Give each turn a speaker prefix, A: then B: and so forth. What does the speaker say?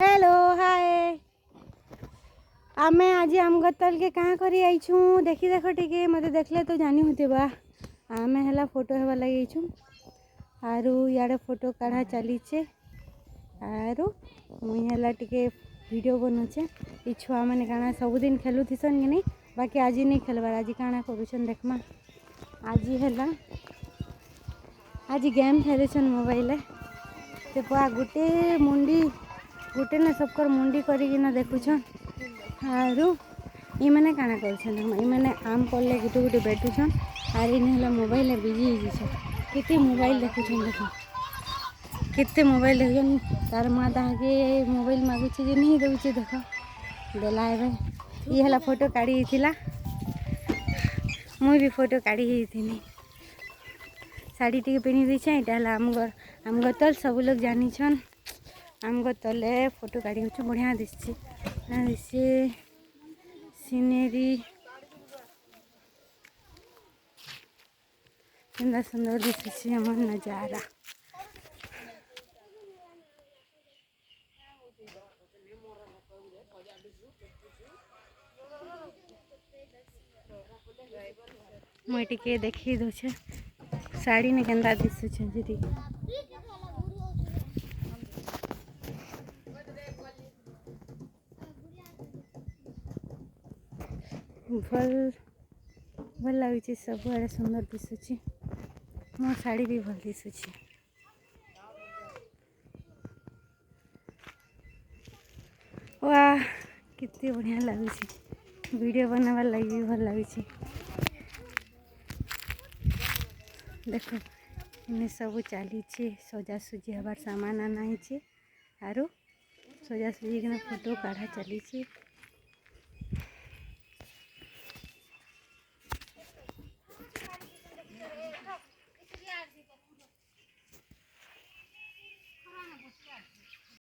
A: Hello hi आमे आज आम गतल के कहाँ करी आईछू देखी देख टिके मत देखले तो जानी होते बा आमे हला फोटो हेबा लगी आईछू आरु याडे फोटो काढ़ा चलीचे आरु मुई हला टिके वीडियो बनौचे ई छुआ माने काना सबुदिन खेलुथिसन कि नहीं बाकी आज नहीं खेलबार आज काना करूछन देखमा आज हला आज गेम खेलुछन मोबाइल ते पुआ गुटे मुंडी गुटे ना सबकर मुंडी करिकिना देखुछन आरु ई माने काना करछन ई माने आम पड़ले गुटे गुटे बैठुछन आर इन हला मोबाइल बिजी हिजिछन केते मोबाइल देखुछन देखो केते मोबाइल देखुछन तार माँ ताके मोबाइल मागुछे जे नहीं दउछे देखो देला एबे ई हला फोटो काढ़ी हिथिला मुई भी फोटो काढ़ी हिथिनी साड़ी टिके पिनी दिछे एटा हला आम गतल सब लोग जानी छन आम गतले फोटो काढ़ी होछ बढ़िया दिसछे ना दिसछे सीनेरी कितना सुंदर दिसछे हमर नजारा मुई टिके देखी दोछे साड़ी ने केंदा दिसछे दीदी भल लगे सब आड़े सुंदर दिशुची मो शाड़ी भी भल दिशुची वाह कितनी बढ़िया लगुच वीडियो बनावार लगी भी भल लगुच देखो इन्हें सब चली सजासुजी हबार सामान आना है आरु सजासुजी के फोटो काढ़ा चली।